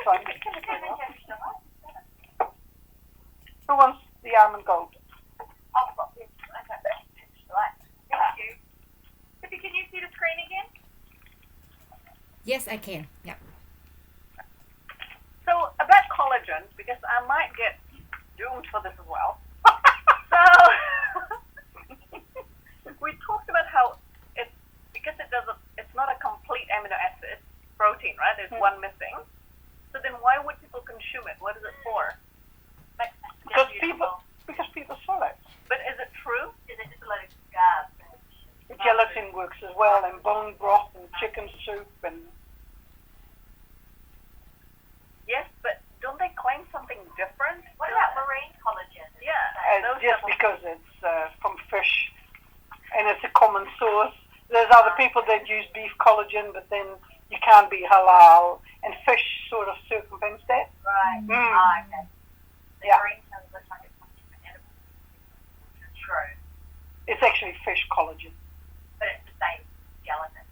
one. Who wants the almond gold? I've got this. Okay. Thank you. Tippy, can you see the screen again? Yes, I can. Yeah. So about collagen, because I might get doomed for this as well. So we talked about how because it's not a complete amino acid protein, right? There's one missing. So then why would people consume it? What is it for? Because people sell it. But is it true? Is it just a lot of carbs? The gelatin works as well, and bone broth and chicken soup and. Yes, but don't they claim something different? What about marine collagen? Yeah. Just because it's from fish and it's a common source. There's other people that use beef collagen, but then you can't be halal, and fish sort of circumvents that. Right. Okay. The Yeah. marine sounds like it's from different animals. True. It's actually fish collagen. But it's the same gelatin.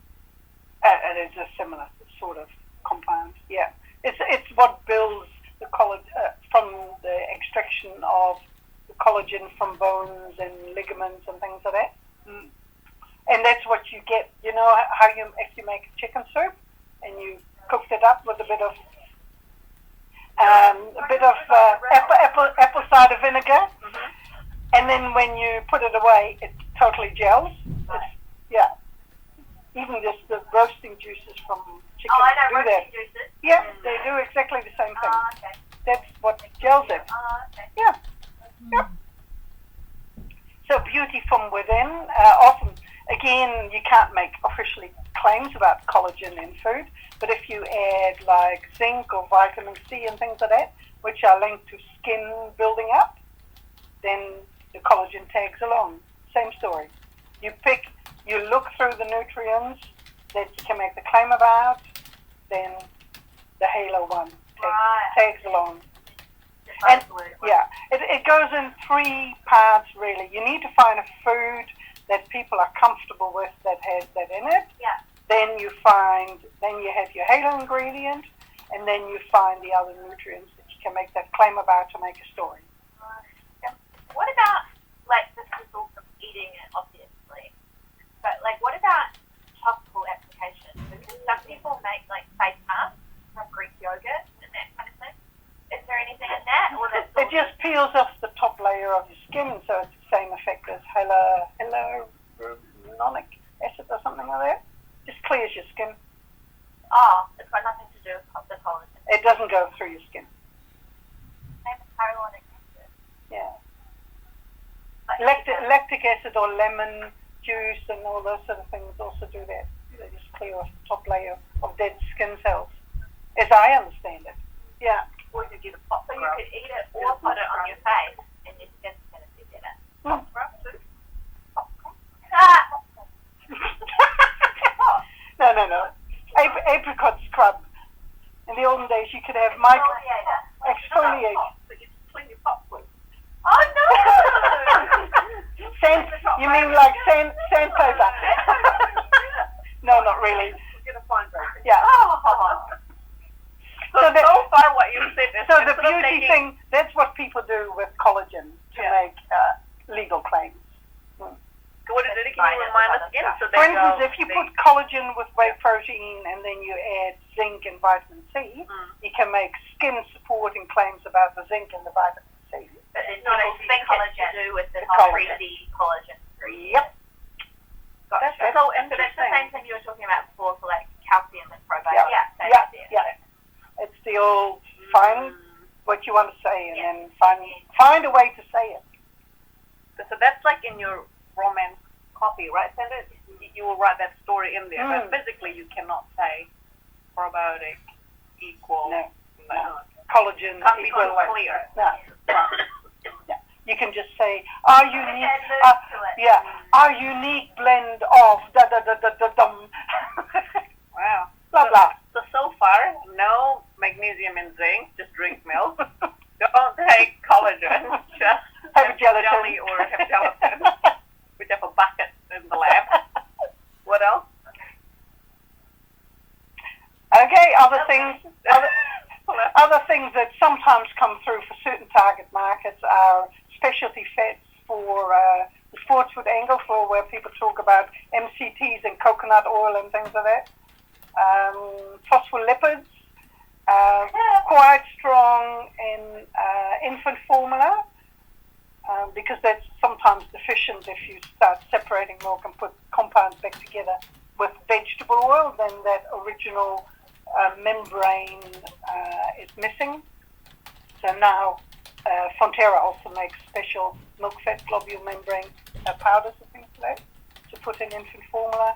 And it's a similar sort of compound. Yeah. It's what builds the collagen from the extraction of the collagen from bones and ligaments and things like that. And that's what you get. You know how if you make chicken soup and you cooked it up with a bit of apple cider vinegar, and then when you put it away, it totally gels. Yeah. Even just the roasting juices from chicken I know, do roasting that. juices. Yeah, they do exactly the same thing. Okay. That's what gels it. Okay. Yeah. Yep. So beauty from within. Often, again, you can't make officially claims about collagen in food, but if you add like zinc or vitamin C and things like that, which are linked to skin building up, then the collagen tags along. Same story. You look through the nutrients that you can make the claim about, then the halo one tags along. And yeah, it goes in 3 parts really. You need to find a food that people are comfortable with that has that in it. Yeah. Then you have your halo ingredient, and then you find the other nutrients that you can make that claim about to make a story. What about, like, this is also eating it, obviously, but, like, what about topical applications? Because some people make, like, face masks from Greek yogurt and that kind of thing. Is there anything in that? Or that's It just peels off the top layer of your skin, so it's the same effect as hyaluronic acid or something like that. Just clears your skin. Oh, it's got nothing to do with the collagen. It doesn't go through your skin. Same as hyaluronic acid. Yeah. But Lactic acid or lemon juice and all those sort of things also do that. They just clear off the top layer of dead skin cells, as I understand it. Yeah. Or you get a pop. So you could eat it or put it on your face, and your skin's going to be better. No. Apricot scrub. In the olden days, you could have exfoliate. So you clean your pot with. Oh no! You mean like sandpaper? No, not really. Get a fine grader. Yeah. So far what you said is So the beauty thing, that's what people do with collagen to make legal claims. What is it? Can you remind us again? So For instance, if you put collagen with whey protein and then you add zinc and vitamin C, you can make skin supporting claims about the zinc and the vitamin C. But it's not anything to do with the collagen. 3D collagen. Yep. That's so So interesting. that's the same thing you were talking about before for like calcium and probiotics. Yeah. It's the old find what you want to say and then find a way to say it. So that's like in your romance copy, right, Sandra? You will write that story in there, but physically you cannot say probiotic equal. No. Collagen Can't be equal. so clear. No. You can just say our unique blend of da da da da da dum. Wow. Blah blah. So far, no magnesium and zinc. Just drink milk. Don't take collagen. Just have gelatin. Jelly or have gelatin. We have a bucket in the lab. What else? Okay, other things. other things that sometimes come through for certain target markets are specialty fats for the sports food angle, for where people talk about MCTs and coconut oil and things like that. Phospholipids, quite strong in infant formula, because that's sometimes deficient if you start separating milk and put compounds back together with vegetable oil, then that original membrane is missing. So now Fonterra also makes special milk fat globule membrane powders and things like that to put in infant formula.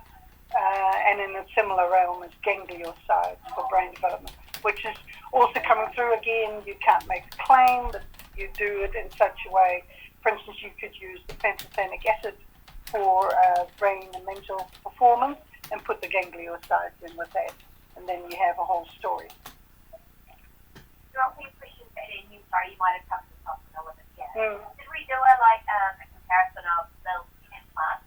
And in a similar realm is gangliosides for brain development, which is also coming through. Again, you can't make a claim, but you do it in such a way. For instance, you could use the pantothenic acid for brain and mental performance and put the gangliosides in with that, and then you have a whole story. Dropping questions in, you might have come to the top of it, yeah. Did we do a comparison of milk and plants?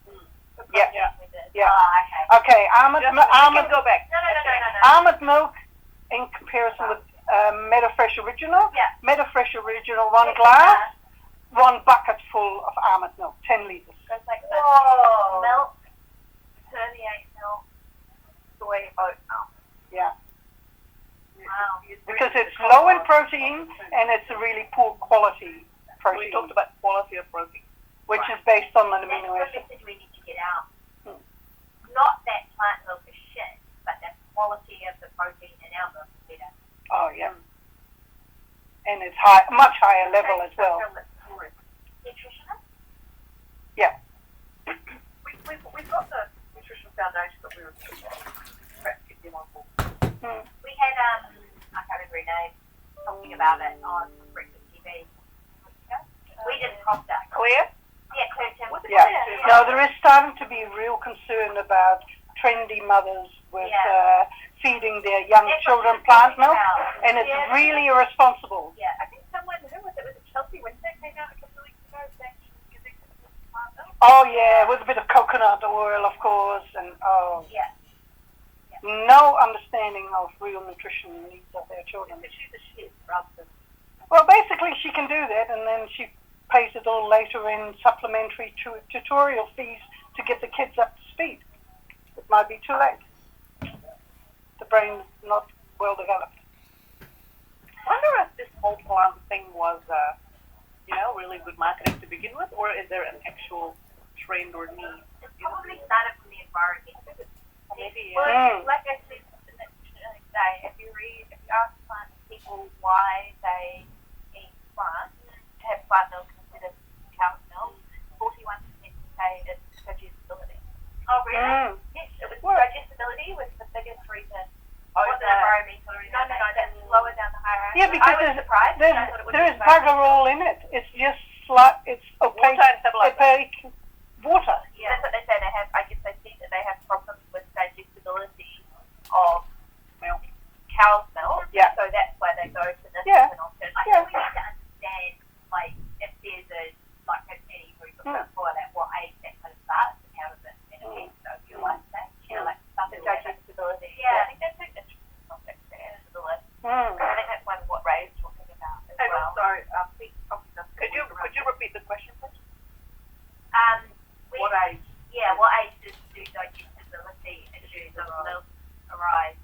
Yeah. Yeah. Oh, okay. Okay, almond go back. No. almond milk in comparison with Metafresh Original. Yeah. Metafresh Original, 1 glass, 1 bucket full of almond milk, 10 litres. So it's like milk, permeate milk, soy, oat milk. Yeah. Wow. Because it's low in protein and it's a really poor quality protein. We talked about quality of protein, which is based on an amino That's acid. the message we need to get out. Not that plant milk is shit, but the quality of the protein in our milk is better. Oh, yeah. And it's much higher level as well. Nutritionist? Yeah. we've got the nutrition foundation that we were perhaps get them on board. We had, I can't remember her name, talking about it on Breakfast TV. We didn't cross that. Claire? Yeah, Claire Tim. Yeah. No, there is starting to be real concern about trendy mothers with feeding their young children plant milk, and it's really irresponsible. Yeah, I think someone, who was it? Was it Chelsea Winter came out a couple of weeks ago saying she was giving plant milk? Oh, yeah, with a bit of coconut oil, of course, and Yeah. no understanding of real nutrition needs of their children. But she's a shit rather than... Well, basically, she can do that, and then she pays it all later in supplementary tutorial fees to get the kids up to speed. It might be too late. The brain's not well developed. I wonder if this whole plant thing was, really good marketing to begin with, or is there an actual trend or need? It probably started from the environment. Maybe, Well, like I said the other day, if you ask plant people why they eat plants, to have plant milk instead of cow's milk, 41% say it's digestibility. Oh, really? Yes, it was digestibility was the biggest reason. Wasn't environmental or anything. No, that's lower down the hierarchy. Yeah, because I was surprised. I thought it would there be is bugger all in it. It's just it's opaque, Water and stabilizer. opaque water. Yeah, that's what they say. They have. I guess they see that they have problems with digestibility of Milk. cow's milk. Yeah. So that's why they go to this Yeah. as an alternative. I Yeah. think we need to understand, if there's any group of people that what age that kind of starts and how does it benefit your life stage. Something digestibility. Yeah, I think that's an interesting topic to add to the list. I think that's one of what Ray's talking about as Hey, well. sorry, could you repeat the question, please? What age? Yeah, what age do digestibility issues of milk arise?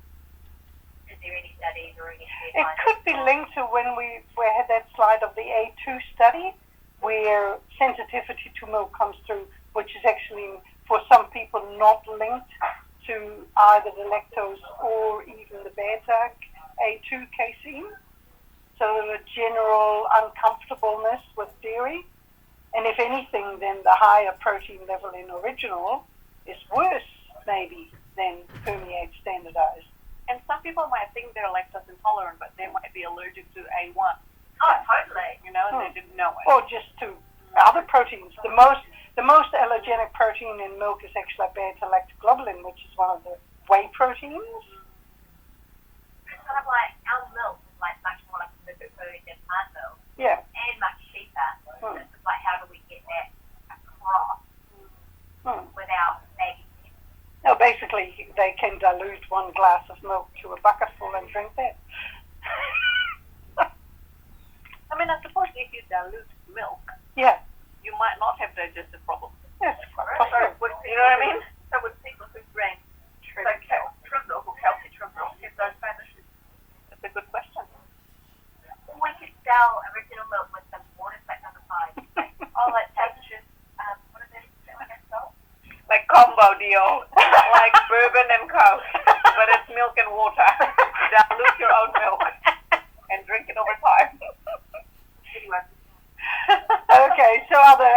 Is there any studies or any It guidelines? could be linked to when we had that slide of the A2 study, where sensitivity to milk comes through, which is actually for some people not linked to either the lactose or even the beta A2 casein. So there's a general uncomfortableness with dairy. And if anything, then the higher protein level in original is worse, maybe, than permeate standardized. And some people might think they're lactose intolerant, but they might be allergic to A1. Oh, totally. They didn't know it. Or just to other proteins. The most allergenic protein in milk is actually beta-lactoglobulin, which is one of the whey proteins. It's kind of like our milk is much more like a superfood than plant milk Yeah. and much cheaper. It's just how do we get that across without making it? No, basically, they can dilute 1 glass of milk to a bucketful and drink that. dilute milk, Yeah. you might not have digestive problems. Yes. So, you know what I mean? So with people who drink trim milk or healthy trim milk, get those vanishes? That's a good question. We could sell original milk with some water stuck on the side. Oh, like textures. What are they? Like a salt? Like combo deal, like bourbon and coke, but it's milk and water. Dilute your own milk and drink it over time. Okay, so other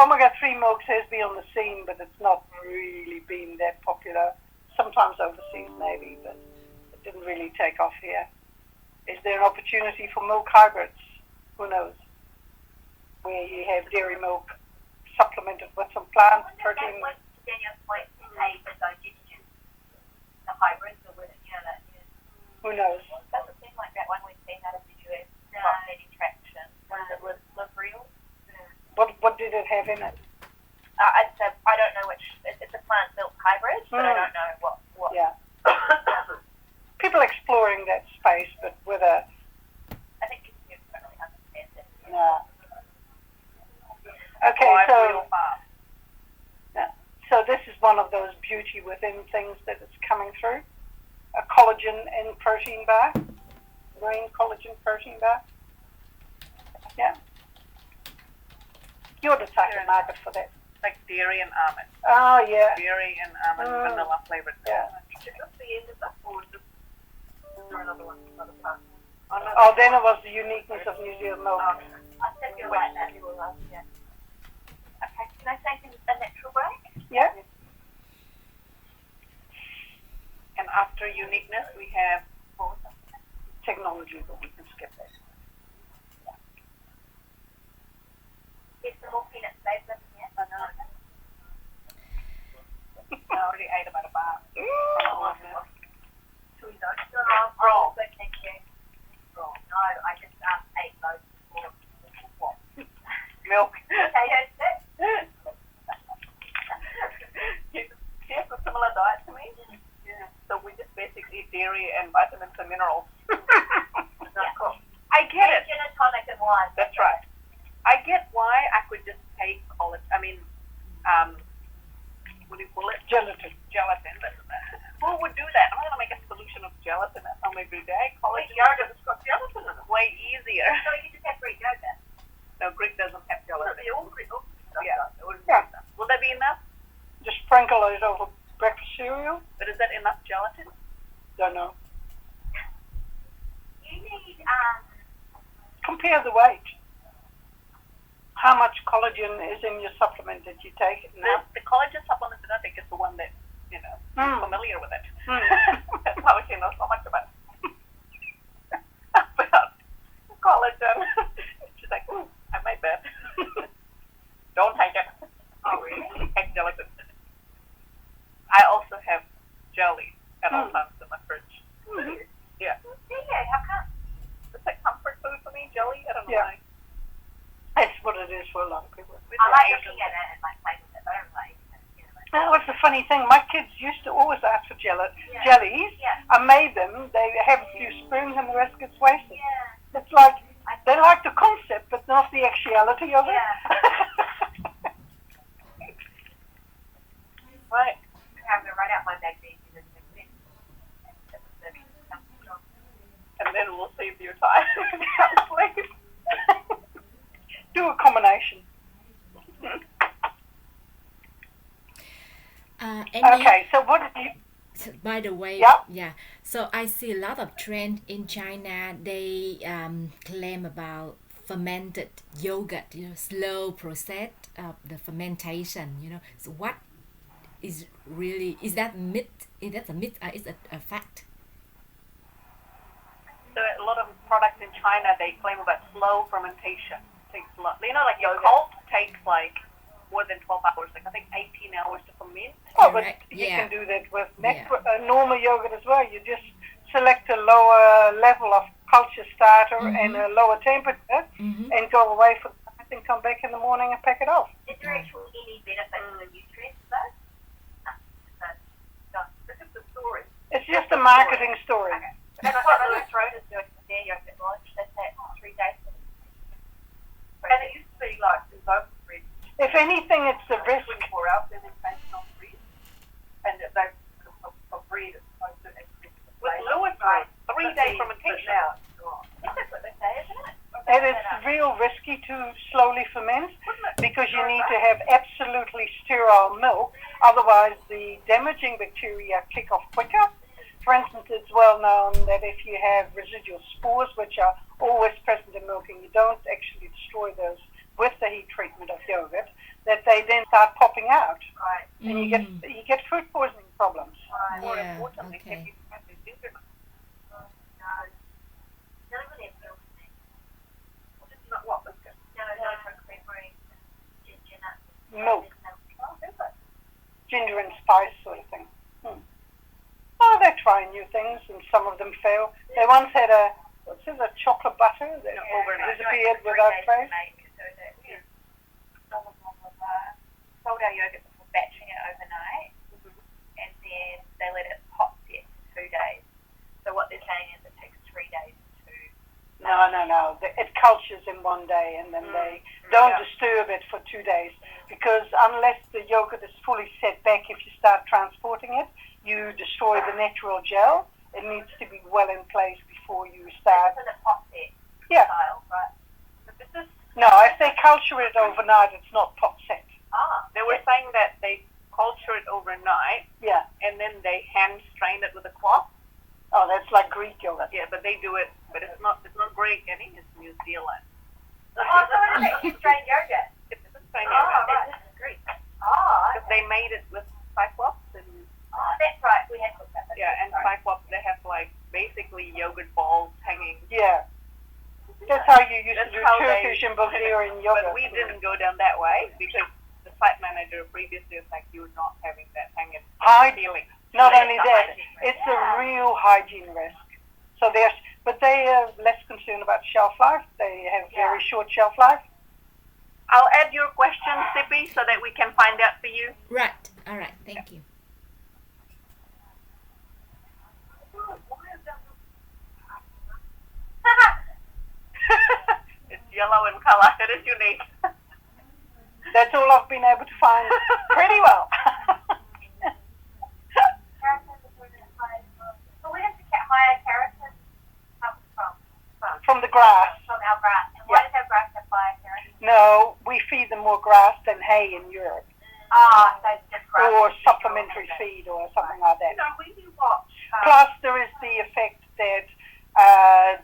omega-3 milks has been on the scene, but it's not really been that popular. Sometimes overseas maybe, but it didn't really take off here. Is there an opportunity for milk hybrids? Who knows? Where you have dairy milk supplemented with some plant protein. What Daniel's point say the digestion, the hybrids, or whether that is. Who knows? Doesn't seem like that one we've seen out of the US. Not any traction. What is it, live real? What did it have in it? I don't know which. It's a plant milk hybrid, but I don't know what. Yeah. People exploring that space, but whether. I think consumers don't really understand it. No. Okay, so this is one of those beauty within things that is coming through. A collagen and protein bar. Green collagen protein bar. Yeah. You're the target market for that. Like dairy and almond. Oh, yeah. Dairy and almond vanilla flavored. Yeah. Is this the end of that, or is there another one? Another part? Oh, then it was the uniqueness of New Zealand milk. I said you're right, that you were last year. Okay, can I take a natural break? Yeah. And after uniqueness, we have Technology, but we can skip that. Get some more peanut flavor in here. I already ate about a bar. Should we go? No, but thank you. No, I just ate loads more. Milk. Potato chips. He has a similar diet to me. Yeah. So we just basically eat dairy and vitamins and minerals. Cool. I get it. Gin and tonic and wine. That's right. I get why I could just take what do you call it? Gelatin. Gelatin. But who would do that? I'm going to make a solution of gelatin at home every day. Collagen yogurt has got gelatin in it. Way easier. So you just have Greek yogurt. No, Greek doesn't have gelatin. They all Greek stuff. Yeah. It wouldn't Yeah. be enough. Will that be enough? Just sprinkle it over breakfast cereal. But is that enough gelatin? Don't know. You need Compare the weight. How much collagen is in your supplement that you take now? The collagen supplement that I take is the one that, Mm. familiar with it. Mm. That's how she knows so much about collagen. She's like, I made that. Don't take it. oh really? Take gelatin. I also have jelly at all times in my fridge. Mhm. Yeah. Yeah, how come? It's like comfort food for me, jelly. I don't know Yeah. why. That's what it is for a lot of people. I like looking at it and like playing with it, but I don't like That was the funny thing. My kids used to always ask for jellies. Yeah. I made them. They have a few spoons and the rest gets wasted. Yeah. It's like they like the concept, but not the actuality of it. Right. I'm gonna write out my magazine and And then we'll save you time. Please. Do a combination. Okay, so what did you... By the way, Yeah. So I see a lot of trend in China. They claim about fermented yogurt, slow process of the fermentation. So what is really is that myth? Is that a myth? Is it a fact? So a lot of products in China, they claim about slow fermentation. Takes a lot. Like yogurt takes like more than 12 hours. Like I think 18 hours to ferment. Oh, but Correct. you Yeah. can do that with normal yogurt as well. You just select a lower level of culture starter and a lower temperature and go away for the night and come back in the morning and pack it off. Is there actually any benefit to the nutrients though? No. This is the story. It's just a marketing story. That's what Rose Road is doing for their yogurt launch. They say 3 days. If anything, it's the risk. 24 hours, then they say not breed. And they for breed as opposed to actually. With Lewis, right? 3-day fermentation. Now, That's what they say, isn't it? And it's real risky to slowly ferment because you need to have absolutely sterile milk, otherwise the damaging bacteria kick off quicker. For instance, it's well known that if you have residual spores, which are always present in milk, and you don't actually destroy those with the heat treatment of yogurt, that they then start popping out, Right. and you get food poisoning problems. more Yeah, importantly, okay. can you have this instrument? No. None of it appeals to me. Not what was good. No, for creamery, ginger nuts. Milk, Oh, is it? ginger and spice sort of thing. Oh, they try new things, and some of them fail. They once had a chocolate butter that disappeared without trace. Sold our yogurt before batching it overnight, and then they let it hot set for 2 days. So what they're saying is it takes 3 days to. No. It cultures in 1 day, and then they don't disturb it for 2 days, because unless the yogurt is fully set back, if you start transporting it, you destroy the natural gel. It needs to be well in place before you start. This is a hot set Yeah. style, right? But this is, No, if they culture it overnight, it's not pot set. they were saying that they culture it overnight Yeah. and then they hand strain it with a cloth. Oh, that's like Greek yogurt. Yeah, but they do it, but it's not Greek, I think it's New Zealand. Oh, so it is actually strained yogurt. It's a strain Oh, yogurt. right. This is Greek. Oh, Because they made it with Cyclops and that's right. We had looked at that. yeah, and Cyclops they have like basically yogurt balls hanging. Yeah. That's how you used That's to do how Turkish and Bulgarian yogurt. But we didn't go down that way because the site manager previously was like, you're not having that hanging feeling. Not Yeah, only it's a that, hygiene risk. it's a real hygiene risk. So but they are less concerned about shelf life. They have very short shelf life. I'll add your question, Sippy, so that we can find out for you. Right. All right. Thank you. It's yellow in color. It is unique. That's all I've been able to find pretty well. So where does the higher keratin come from? From the grass. From our grass. And why does our grass have higher keratin? No, we feed them more grass than hay in Europe. So it's just grass. Or supplementary feed or something like that. You know, when you watch, Plus, there is the effect that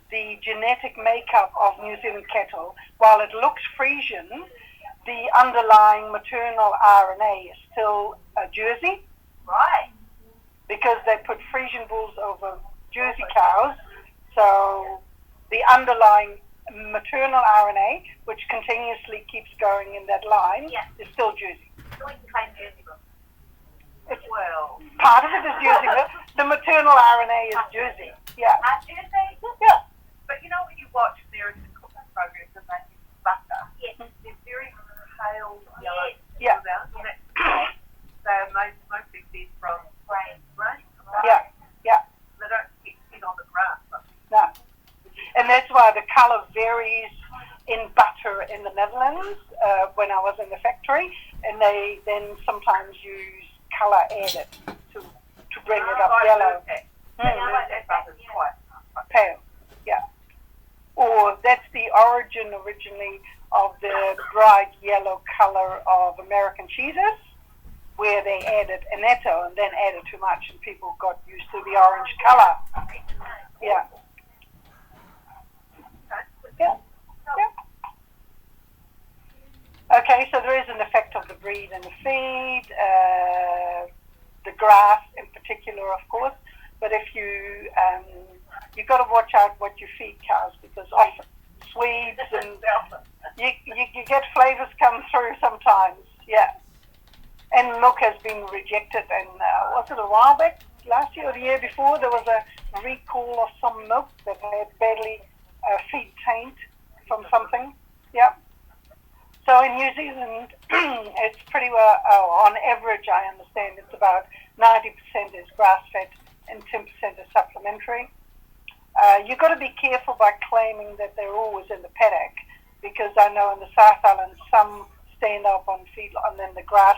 the genetic makeup of New Zealand cattle, while it looks Frisian, the underlying maternal RNA is still Jersey, Right. because they put Frisian bulls over Jersey cows. So the underlying maternal RNA, which continuously keeps going in that line, is still Jersey. So we can claim Jersey milk. well, Part of it is Jersey. The maternal RNA is Jersey. Yeah. Jersey? Yeah. but you know when you watch American cooking programs and they use butter, Yes. they're very pale yellow. Yeah. So mostly feed from Grain. grain. Yeah. Yeah. They don't feed on the grass. But No. And that's why the color varies in butter in the Netherlands when I was in the factory, and they then sometimes use color added to bring it up yellow. Pale, yeah. Or that's the origin originally of the bright yellow color of American cheeses, where they added annatto and then added too much, and people got used to the orange color. Yeah. Yeah. Yeah. Okay, so there is an effect of the breed and the feed, the grass in particular, of course. But if you've got to watch out what you feed cows, because often Swedes and you get flavors come through sometimes. Yeah. And milk has been rejected, and was it a while back, last year or the year before, there was a recall of some milk that had badly feed taint from something. Yeah. So in New Zealand, it's pretty well, on average, I understand it's about 90% is grass-fed and 10% is supplementary. You've got to be careful by claiming that they're always in the paddock, because I know in the South Island some stand up on feedlot, and then the grass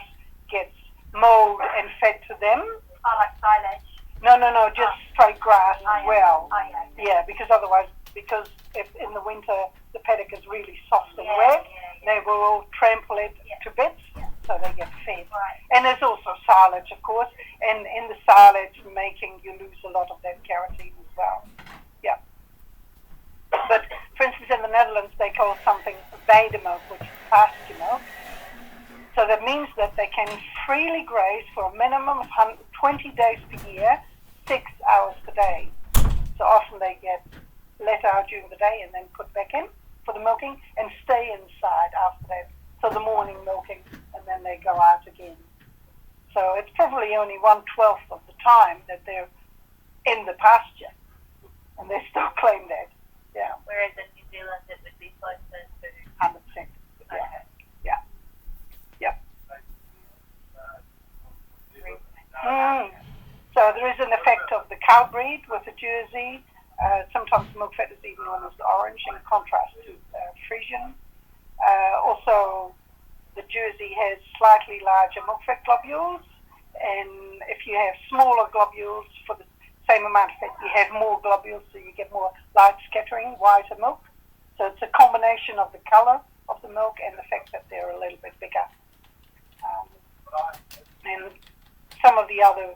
gets mowed and fed to them. Oh, like silage. No, just straight grass as well. Oh, yeah. Yeah, because if in the winter the paddock is really soft and wet, they will all trample it to bits, so they get fed. Right. And there's also silage, of course, and in the silage making, you lose a lot of that carotene as well. Yeah. But, for instance, in the Netherlands, they call something weidemilk, which is pasture milk. So that means that they can freely graze for a minimum of 20 days per year, 6 hours per day. So often they get let out during the day and then put back in for the milking and stay inside after that. So the morning milking and then they go out again. So it's probably only 1/12 of the time that they're in the pasture, and they still claim that. Yeah, Whereas in New Zealand, it would be closer to 100%. Yeah, okay. yeah, yeah. So there is an effect of the cow breed with the Jersey. Sometimes milk fat is even almost orange in contrast to Friesian. Also, the Jersey has slightly larger milk fat globules, and if you have smaller globules for the same amount of fat, you have more globules, so you get more light scattering, whiter milk. So it's a combination of the colour of the milk and the fact that they're a little bit bigger. And some of the other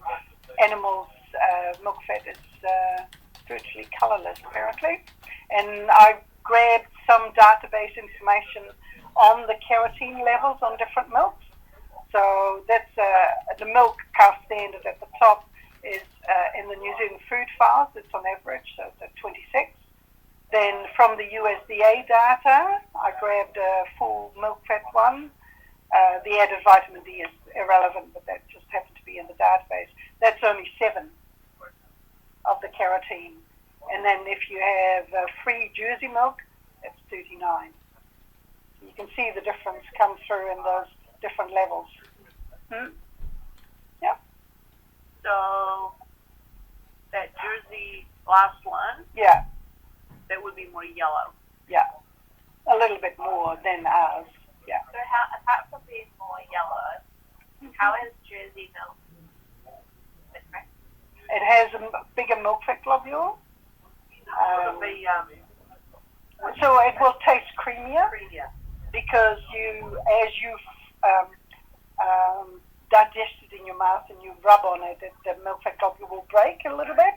animals' milk fat is virtually colourless, apparently. And I grabbed some database information on the carotene levels on different milks. So that's the milk cow standard at the top is in the New Zealand food files. It's on average, so it's at 26. Then from the USDA data, I grabbed a full milk fat one. The added vitamin D is irrelevant, but that just happened to be in the database. That's only 7 of the carotene. And then if you have free Jersey milk, it's 39. So you can see the difference come through in those different levels. Yeah. So that Jersey last one, Yeah. that would be more yellow. Yeah. A little bit more than ours. Yeah. So how, apart from being more yellow, how is Jersey milk different? It has a bigger milk fat globule. So it will taste creamier because as you digest it in your mouth and you rub on it, the milk fat globule will break a little bit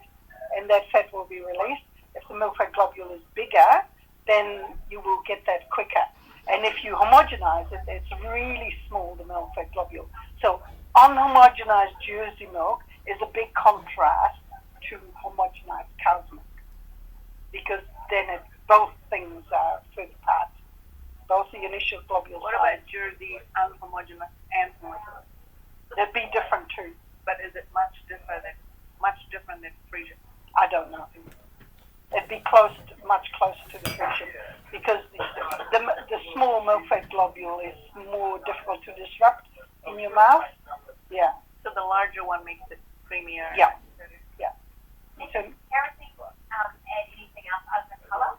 and that fat will be released. If the milk fat globule is bigger, then you will get that quicker. And if you homogenize it, it's really small, the milk fat globule. So unhomogenized Jersey milk is a big contrast to homogenized cow's milk because then both things are further apart. Both the initial globules. What about Jersey unhomogeneous and homogeneous? They'd be different too. But is it much different than Friesian? I don't know. It'd be much closer to the Friesian because the small milk fat globule is more difficult to disrupt in your mouth. Yeah. So the larger one makes it creamier. Yeah. Yeah. So, Carotene add anything else other than colour?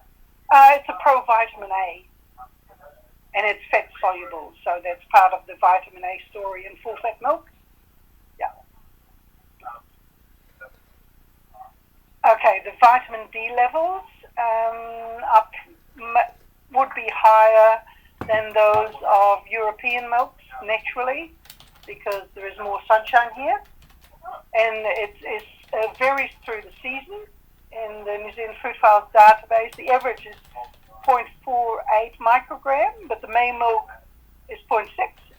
it's a provitamin A, and it's fat soluble, so that's part of the vitamin A story in full fat milk. Yeah. Okay, the vitamin D levels would be higher than those of European milks naturally because there is more sunshine here, and it varies through the season. In the New Zealand Food Files database, the average is 0.48 microgram, but the May milk is 0.6,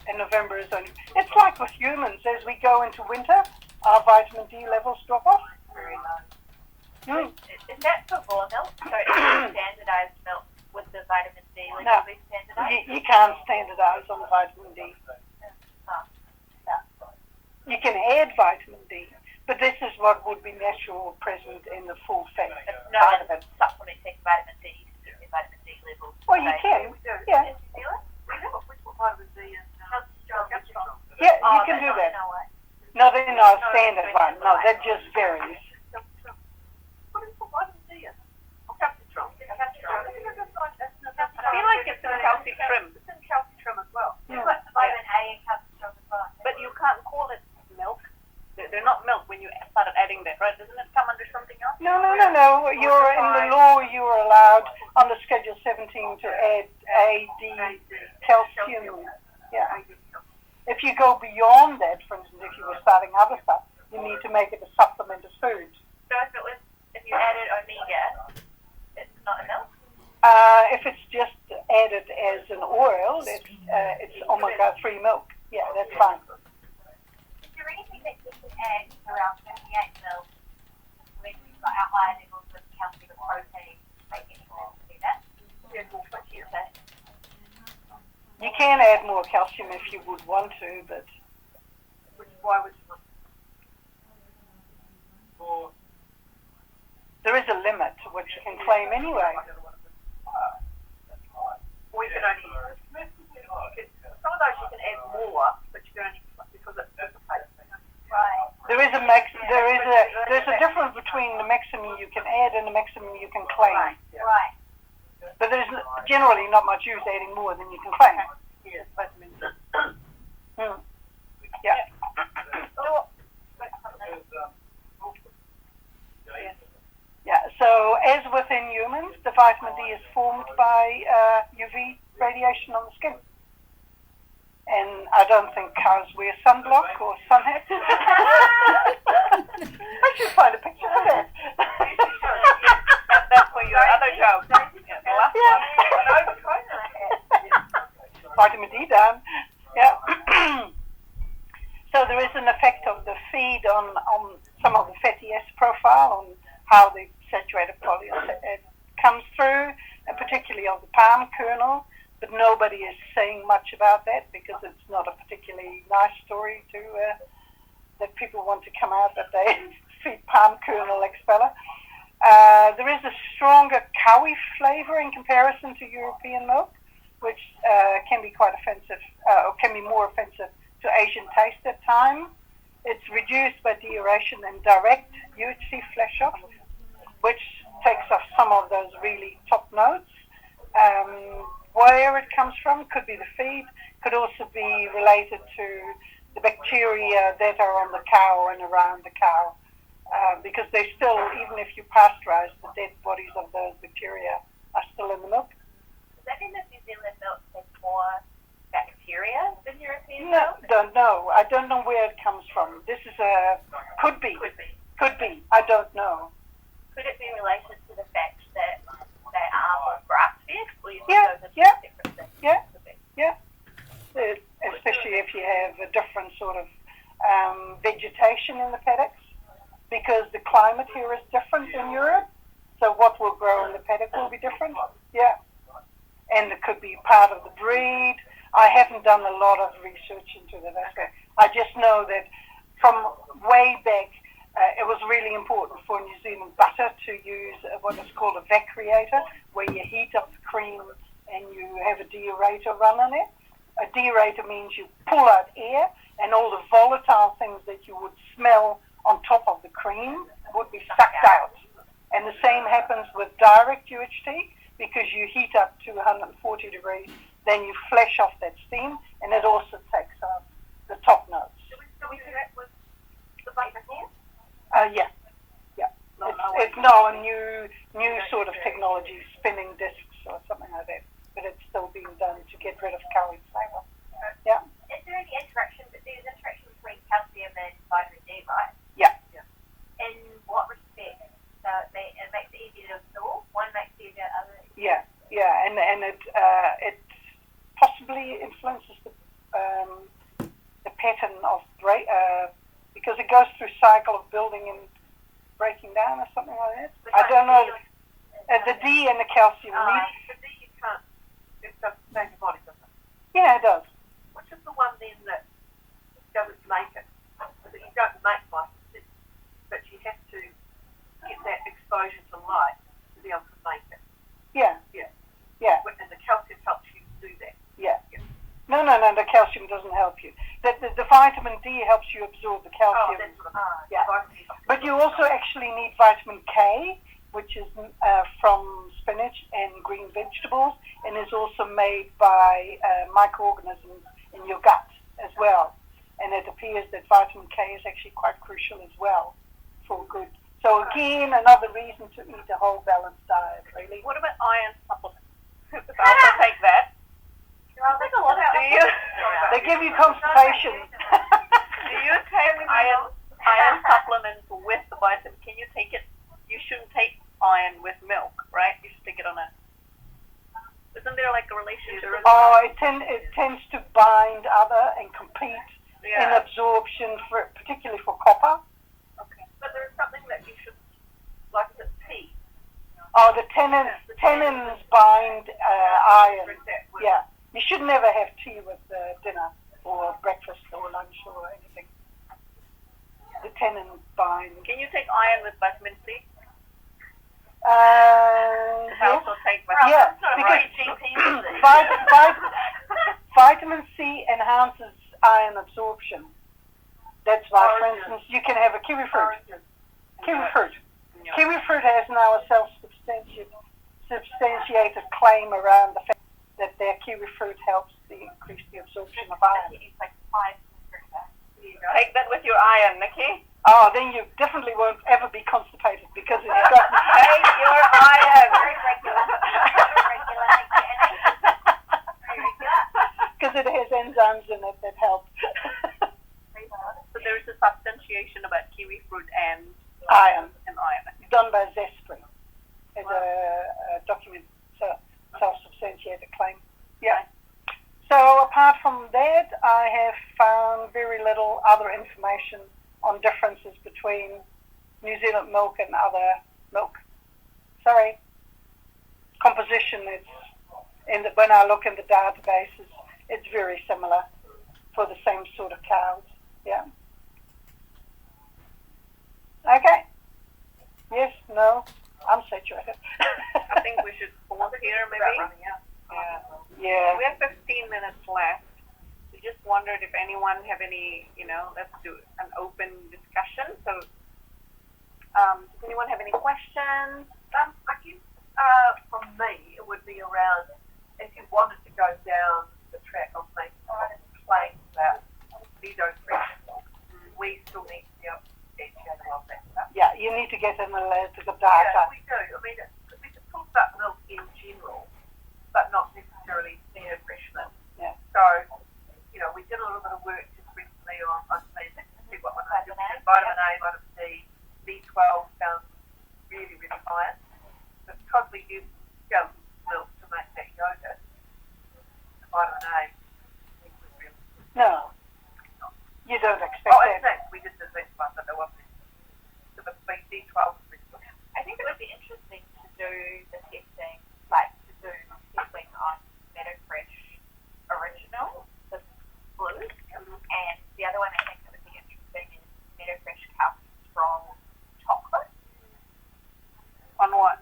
and November is only. It's like with humans. As we go into winter, our vitamin D levels drop off. Very low. Is that for raw milk? So is it standardized milk with the vitamin D? Would No. it be standardized? You can't standardize on the vitamin D. Oh. You can add vitamin D, but this is what would be natural present in the full fat No part of one's it. supplementing vitamin D to get their vitamin D levels. Well, you can. Yeah. In New Zealand? Vitamin D is Strong. Yeah, Oh, you can do that. No way. No, they're not a standard one. No, that just varies. What is the vitamin D in? Calcium. Calcium. I feel like it's in healthy trim. It's in healthy trim as well. Well, you are allowed on the Schedule 17 to add A, D, calcium. Yeah. If you go beyond that, for instance, if you were starting other stuff, you need to make it a supplement of food. So if you added omega, it's not enough? If it's just added as an oil, it's omega-3 milk. Yeah, that's fine. Is there anything that you can add around 28 mil when you've got our higher levels of calcium and protein to make any sense to do that? What do you say? You can add more calcium if you would want to, but Why would you want there is a limit to what you can claim anyway. We can only, some of those you can add more, but you can only, because it's dissipated. Right. There's a difference between the maximum you can add and the maximum you can claim. Right. But there's generally not much use adding more than you can claim. Yes, vitamins. Yeah. Yeah. So as within humans, the vitamin D is formed by UV radiation on the skin. And I don't think cows wear sunblock or sun hats. I should find a picture of that. That's for your other job. Vitamin D down. Yeah. So there is an effect of the feed on some of the fatty acid profile, on how the saturated polyunsaturated comes through, and particularly of the palm kernel. But nobody is saying much about that because it's not a particularly nice story to that people want to come out that they feed palm kernel expella. There is a stronger cowy flavor in comparison to European milk, which can be quite offensive, or can be more offensive to Asian taste at times. It's reduced by deaeration and direct UHT flash off, which takes off some of those really top notes. Where it comes from could be the feed, could also be related to the bacteria that are on the cow and around the cow, because they still, even if you pasteurize, the dead bodies of those bacteria are still in the milk. Does that mean that New Zealand milk has more bacteria than European No, milk? don't know. I don't know where it comes from. This is could be. I don't know. Could it be related to the fact that they are more grass-fed, or you think Yeah, those are yeah, two different things? yeah. Yeah, especially if you have a different sort of vegetation in the paddocks, because the climate here is different in Europe. So what will grow in the paddock will be different. Yeah, and it could be part of the breed. I haven't done a lot of research into that aspect. I just know that from way back, it was really important for New Zealand butter to use what is called a vacuator, where you heat up the cream and you have a deaerator run on it. A deaerator means you pull out air, and all the volatile things that you would smell on top of the cream would be sucked out. And the same happens with direct UHT, because you heat up to 140 degrees, then you flash off that steam, and it also takes off the top notes. Do we do that with the vitamin D? Yeah. It's now a new sort of technology, spinning discs or something like that, but it's still being done to get rid of cowy flavor. Yeah. Is there any interaction, but there's interaction between calcium and vitamin D, right? Yeah. In what respect? So it makes it easier to absorb, one makes it easier, other Yeah, and it possibly influences the pattern of because it goes through cycle of building and breaking down or something like that. I don't know. The D and the calcium. The D you can't, it doesn't stay in your body, does it? Yeah, it does. Which is the one then that doesn't make it? That you don't make vitamin D, but you have to get that exposure to light to be able to make it. Yeah. And the calcium helps you do that. Yeah. No, the calcium doesn't help you. The vitamin D helps you absorb the calcium. That's what I mean. Yeah. Vitamin D. But you also actually need vitamin K, which is from spinach and green vegetables, and is also made by microorganisms in your gut as well. And it appears that vitamin K is actually quite crucial as well for good. So again, another reason to eat a whole balanced diet, really. constipation. Do you take iron supplements with the vitamin? Can you take it? You shouldn't take iron with milk, right? You should take it on a. Isn't there like a relationship? Oh, it tends to bind other and compete in Yeah. absorption, particularly for copper. Okay. But there's something that you should, like the tea. Oh, the tannins bind iron. Yeah, you should never have tea with dinner or breakfast or lunch or anything. The tannins bind. Can you take iron with vitamin C? I Yes. Also take Yeah, because vitamin C enhances iron absorption. That's why, for instance, you can have a kiwi fruit. Kiwi fruit. Yeah. Kiwi fruit has now a self-substantiated claim around the fact that their kiwi fruit helps increase the absorption of iron. Take that with your iron, Nikki. Oh, then you definitely won't ever be constipated because it's got Take your iron. because it has enzymes in it that help. So there is a substantiation about kiwi fruit and Iron, iron. done by Zespri. As a document, self-substantiated claim. Yeah. So apart from that, I have found very little other information on differences between New Zealand milk and other milk. Sorry. Composition is when I look in the databases, it's very similar for the same sort of cows. Yeah. Okay. Yes, no, I'm saturated. I think we should pause here, maybe. Yeah. We have 15 minutes left. We just wondered if anyone have any, let's do an open discussion. So, does anyone have any questions? I guess from me, it would be around if you wanted to go down the track of making claims about Lido fresh milk, we still need to be able to substantiate all of that stuff. Yeah, you need to get analytical Yeah, data. we do. I mean, we can talk about milk in general, but not necessarily Lido fresh milk. Yeah. So, we did a little bit of work just recently on vitamin A, vitamin D, B12 sounds really, really high. But because we use skimmed milk to make that yogurt, vitamin A is really No, you don't expect Oh, and that. zinc. We did the zinc one, but there wasn't. So the B12 was really good. I think it would be interesting to do the testing, like to do testing on Meadow Fresh Original, the blue, and the other one I think that would be interesting is Meadow Fresh Cup Strong Chocolate, On what?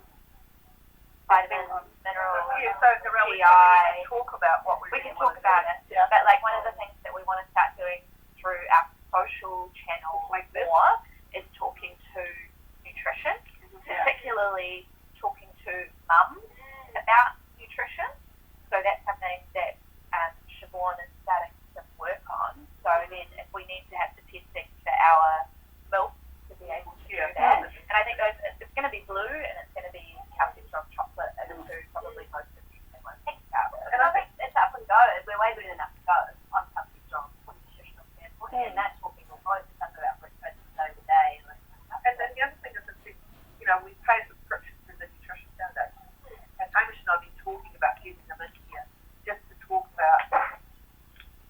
vitamins, minerals, Yeah, so Darrell, we GI. can talk about what we We really can talk want to about do. it, Yeah. but like one of the things that we want to start doing through our social channels Like this? more is talking to nutrition, Yeah. particularly talking to mums about nutrition. So that's something that Siobhan is starting to work on. So then if we need to have the testing for our milk to be able to do that. And I think it's going to be blue and it's going to be calcium strong chocolate are the two probably most interesting ones to think about. And I think it's up and go. We're way good enough to go on calcium strong from a nutritional standpoint. And that's talking almost about breakfast day to day. And then the other thing is that, we pay subscriptions to the Nutrition Foundation. And Hamish and I have been talking about getting them in here just to talk about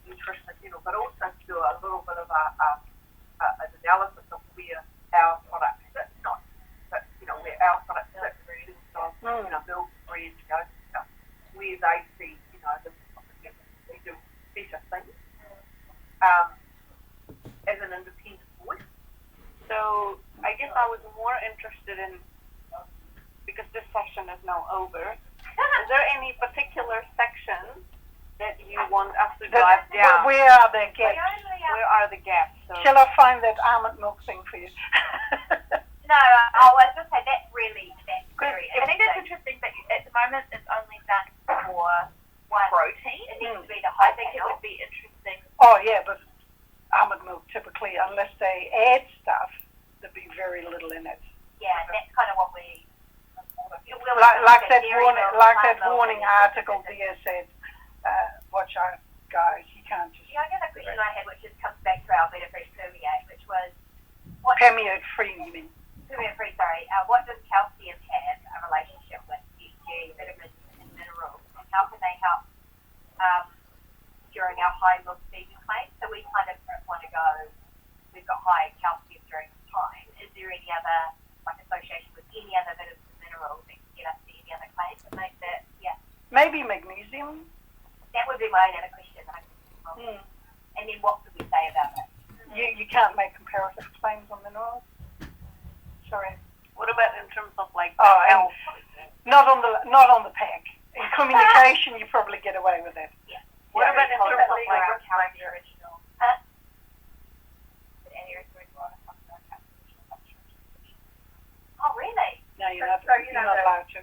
nutrition in general, but also to do a little bit of an analysis of where our products sit, where our products sit, milk, bread, yogurt stuff, where they see, we do better things as an independent voice. So I guess I was more interested in, because this session is now over, is there any particular section that you want us to drive down? Where are the gaps? Where are the gaps? So, Shall I find that almond milk thing for you? No, I was going to say that's very Good. I think that's interesting that at the moment it's only done for protein. It needs to be the high. I think it would be interesting. Oh, yeah, but almond milk typically, unless they add stuff, there'd be very little in it. Yeah, and that's kind of what we. Like that warning article there said, watch out, guys, you can't just The only other question I had, which just comes back to our Better Fresh Permeate, which was, what permeate free, you mean? Permeate free, sorry, what does calcium have a relationship with EG, vitamins and minerals, and how can they help during our high milk feeding claim? So we kind of want to go, we've got high calcium during this time. Is there any other association with any other vitamins and minerals that can get us to any other claims that make that? Yeah, Maybe magnesium. that would be my other question. Mm. And then what could we say about it? You can't make comparative claims on minerals. Sorry. What about in terms of like Oh, and health? not on the pack. In communication, you probably get away with it. Yeah. What about in terms of like the original? Oh, really? No, you're not. So, you You're know, not allowed to.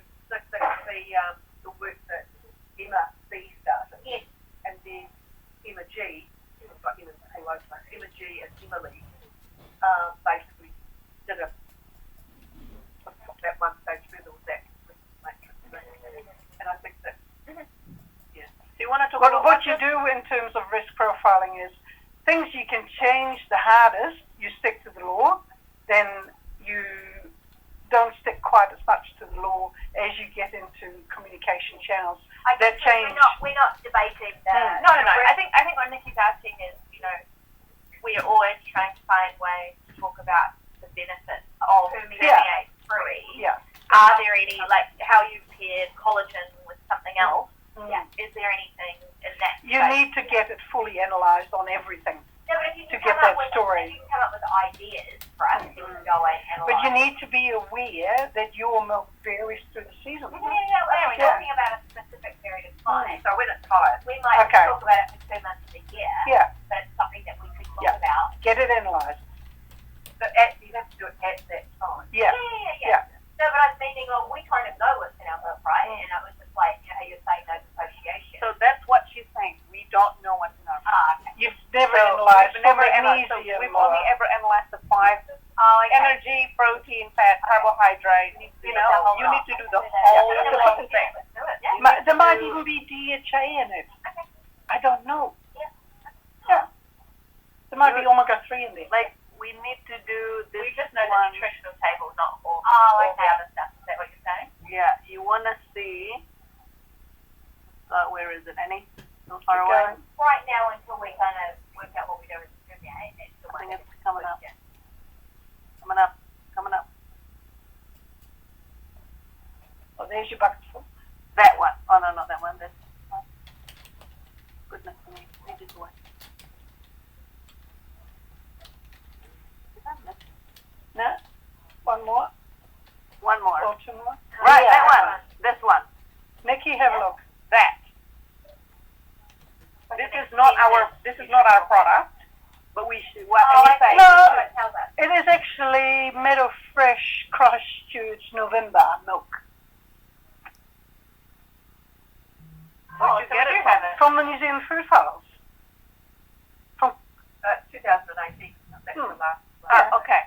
The work that Emma B started, Yes. and then Emma G, like Emma G and Emma Lee, basically did that one stage further with that matrix. And I think that, yeah. Do you want to talk What about you do in terms of risk profiling is things you can change the hardest, you stick to the law, then you don't stick quite as much to the law as you get into communication channels. I That guess change. We're not debating the. Hmm. No. I think what Nikki's asking is, we are always trying to find ways to talk about the benefits of permeate free. Yeah. Are there any, like how you paired collagen with something else? Mm. Yeah. Is there anything in that? You space? need to get it fully analysed on everything. No, but if you to can get come that up with, story. If you can come up with ideas for us to go and analyse. But you need to be aware that your milk varies through the season. Yeah, we're Yeah. talking about a specific period of time. So when it's high, We might Okay. talk about it for 2 months of the year, Yeah, but it's something that we could talk Yeah. about. get it analysed. so you have to do it at that time. Yeah, Yeah. No, but I'm meaning, well, we kind of know what's in our milk, right? And it was just like, how you're saying those associations. So that's what she's saying. We don't know what's in our Okay. you've never So analysed we've for never analyzed. So magnesium. we've only ever analyzed the 5: Oh, okay. energy, protein, fat, carbohydrate. You The know, whole you lot. need to do the Yeah. whole Yeah. fucking thing. Let's do it. Yeah. There might even be DHA in it. Okay. I don't know. Yeah. Yeah. There might be omega-3 in there. Like we need to do this We just know one. the nutritional table, not all Oh, the okay. other stuff. Is that what you're saying? Yeah, you want to see. Where is it? Any? So far Keep away. going. Right now, until we kind of work out what we do with the permeate, it's the I one think that it's coming up. Yeah. Coming up. Coming up. Oh, there's your bucketful. That one. Oh no, not that one. This one. Goodness me. Take this away. Did I miss No? One more? one more? Or two more? Right, Yeah. that one. This one. Nikki, have a look. That. This is not our. This is not our product. But we should. What? Oh, I anything. see. No. So it tells us. It is actually Meadow Fresh Christchurch November milk. Where'd you so get we it do from? have it. From the New Zealand Food Files. 2018. That's the last one. Oh, okay.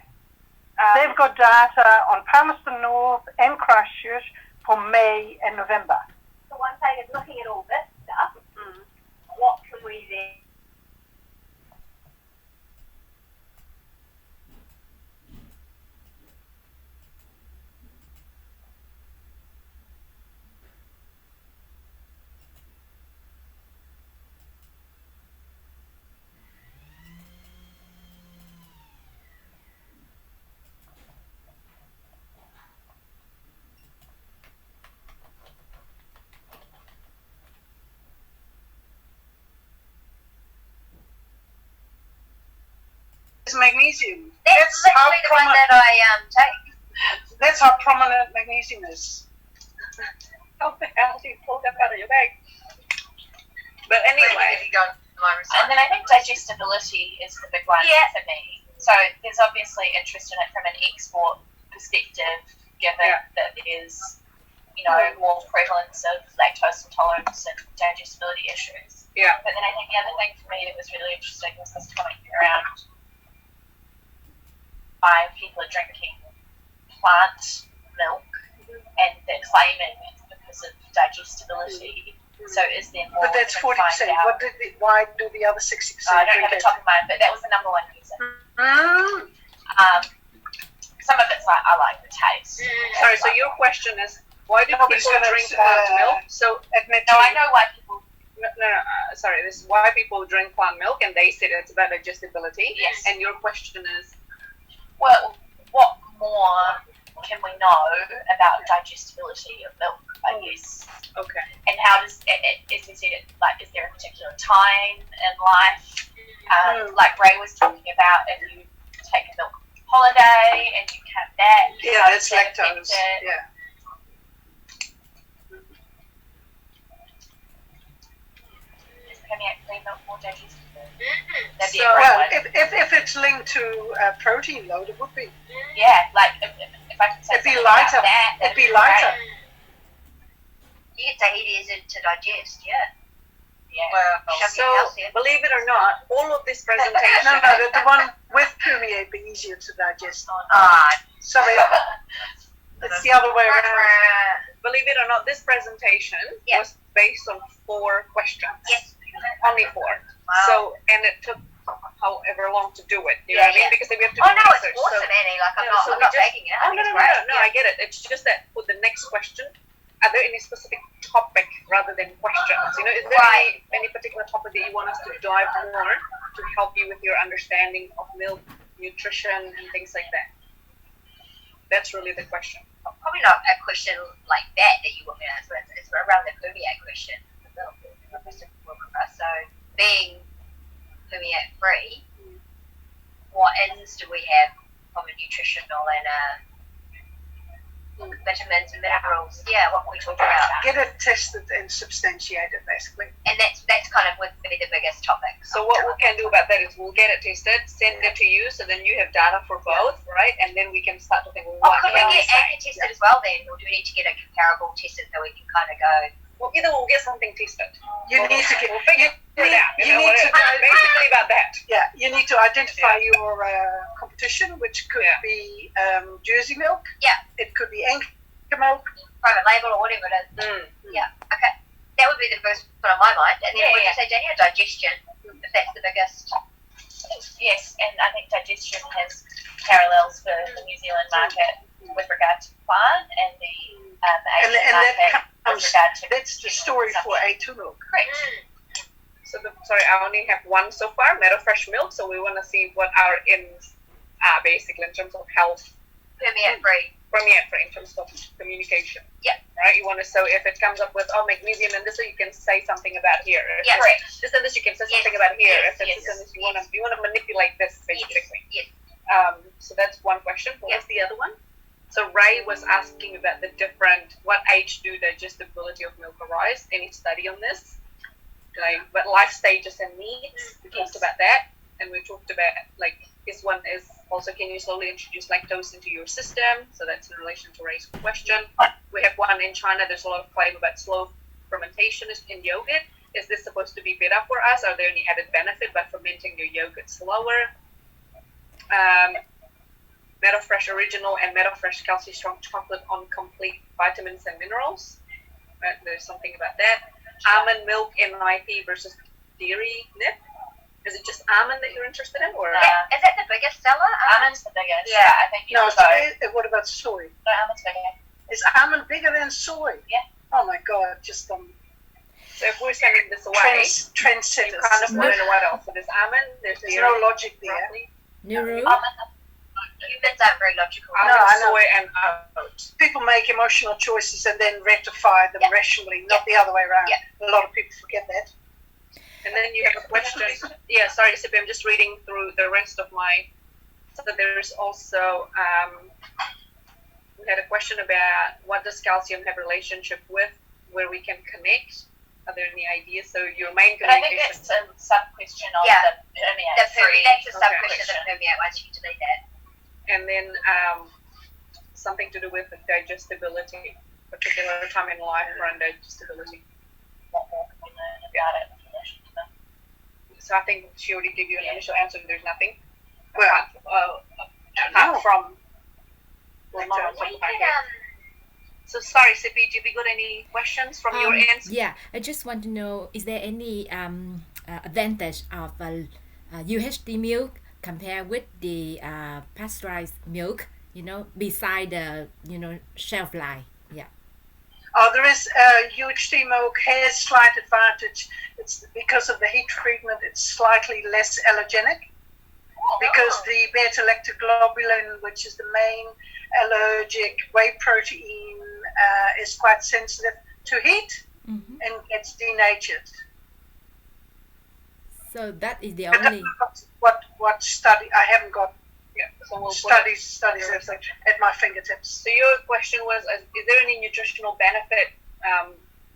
They've got data on Palmerston North and Christchurch for May and November. So one thing is looking at all this stuff, Mm. what can we then It's magnesium. That's literally the one that I take. That's how prominent magnesium is. How the hell do you pull that out of your bag? But anyway. And then I think digestibility is the big one Yeah. for me. So there's obviously interest in it from an export perspective, given that there's, more prevalence of lactose intolerance and digestibility issues. Yeah. But then I think the other thing for me that was really interesting was this comment around why people are drinking plant milk and they're claiming because of digestibility So is there more? But that's we can 40%. find out? Why do the other 60% I don't drink have it it? top of mind, but that was the number one reason. Mm. Some of it's like I like the taste. Sorry, so your question is, why do Nobody's people gonna, drink plant milk? So Admit No, to I know why people. sorry, this is why people drink plant milk, and they said it's about digestibility. Yes. And your question is, Well, what more can we know about digestibility of milk? I guess. okay. And how does as you said, is there a particular time in life? Like Ray was talking about, if you take a milk holiday and you cut that, Yeah, how that's does that affect lactose. it? Yeah. Is permeate-free milk more digestible? Mm-hmm. That'd be So, a great Well, one. if it's linked to protein load, it would be. Yeah, like if I can say It'd be something lighter. about that, It'd that'd be great. lighter. You get say it is to digest, yeah. Yeah. Well, So, believe it or not, all of this presentation, No, the one with permeate be easier to digest. Ah, Sorry, it's the other way around. believe it or not, this presentation Yeah. was based on 4 questions. yes. Only 4. Wow. So, and it took however long to do it. You know Yeah, what I mean? yeah. Because we have to Oh do no, research. it's awesome, Annie. Like I'm Yeah, not, so I'm we not just- taking it. I Oh, think no, it's no, great. no, I get it. It's just that for the next question, are there any specific topic rather than questions? You know, is there Right. any particular topic that you want us to dive more to help you with your understanding of milk, nutrition, and things like that? That's really the question. Probably not a question like that you want me to answer. It's around the permeate question. So being permeate free, what ends do we have from a nutritional and vitamins and minerals? Yeah, what we talked about. Get it tested and substantiated, basically. And that's kind of would be the biggest topic. So what we can do about that is we'll get it tested, send it to you, so then you have data for both, right? And then we can start to think, well, what Could we can we get say? acne tested as well then, or do we need to get a comparable tested so we can kind of go? Well, either we'll get something tested. You need to get. We'll figure it out. you You know, need to basically about that. Yeah, you need to identify your competition, which could Yeah. be Jersey milk. Yeah. It could be Anchor milk. Private label or whatever it is. Mm. Yeah, okay. That would be the first one on my mind. And then Yeah, what yeah. you say, Daniel? Digestion, if that's the biggest. Yes, and I think digestion has parallels for the New Zealand market with regard to plant and the And Asian that market with comes, regard to that's the story for A2 milk. correct. So, sorry, I only have one so far, Meadowfresh milk. So we want to see what our ends are basically in terms of health, Permeate free. in terms of communication. Yeah. Right. You want to, so if it comes up with magnesium and this, so you can say something about here. If Yeah. it's Correct. this and this, you can say Yes. something about here. Yes, If it's yes, this and this, you want to manipulate this basically. Yes. So that's one question. What was the other one? So Ray was asking about the different, what age do digestibility of milk arise? Any study on this? But life stages and needs, we talked about that. And we talked about, this one is also, can you slowly introduce lactose into your system? So that's in relation to Ray's question. We have one in China, there's a lot of claim about slow fermentation in yogurt. Is this supposed to be better for us? Are there any added benefit by fermenting your yogurt slower? Meadowfresh Original and Meadowfresh Calcium Strong Chocolate on complete vitamins and minerals. Right, there's something about that. Almond milk NIP versus dairy nip. Is it just almond that you're interested in, or? Is that the biggest seller? Almond's the biggest. Yeah. I think No, so. what about soy? No, almond's bigger. Is almond bigger than soy? Yeah. Oh my God, just So if we're sending this away, you trendsetters. kind of want to know what else. So there's almond, there's There's dairy, no logic there. broccoli, Nuru? Humans aren't very logical. No, almond, I know. soy, and oat. People make emotional choices and then rectify them Yeah. rationally, not the other way around. Yeah. A lot of people forget that. And then you have a question. Yeah, sorry, Sippy, I'm just reading through the rest of my. So there's also we had a question about what does calcium have relationship with, where we can connect. Are there any ideas? So your main But I think communication. it's a sub-question of Yeah. the permeate That's free. a sub Okay. question of permeate once you delete that. And then something to do with the digestibility, particular time in life around digestibility. What more can we learn about it in relation to them? So I think she already gave you an initial answer. There's nothing. Well, Apart from. Well, not on top We of my could head. So sorry, Sippy, did we got any questions from your end? Yeah, I just want to know, is there any advantage of UHT milk compared with the pasteurized milk, beside the, shelf life? Yeah. Oh, there is UHT milk has slight advantage. It's because of the heat treatment. It's slightly less allergenic because the beta-lactoglobulin, which is the main allergic whey protein, is quite sensitive to heat and gets denatured. So that is the I don't only. know what study. I haven't got So we'll studies at my fingertips. So your question was, is there any nutritional benefit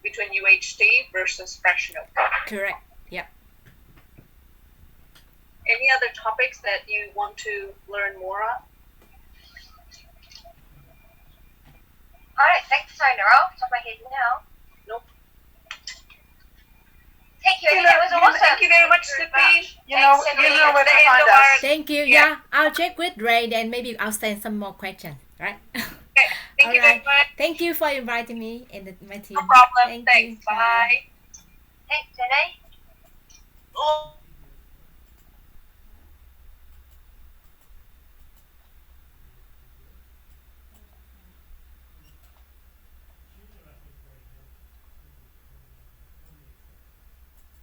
between UHT versus fresh milk? Correct. Yeah. Any other topics that you want to learn more on? I don't think so, Nora, off the top of my head now. Nope. Thank you, that was awesome. Thank you very much, Sippy. You know where to find us. Thank you. Yeah, I'll check with Ray, then maybe I'll send some more questions. Right. Thank you very much. Thank you for inviting me and my team. No problem. Thank Thanks. you. Bye. Thanks, Jenny. Oh.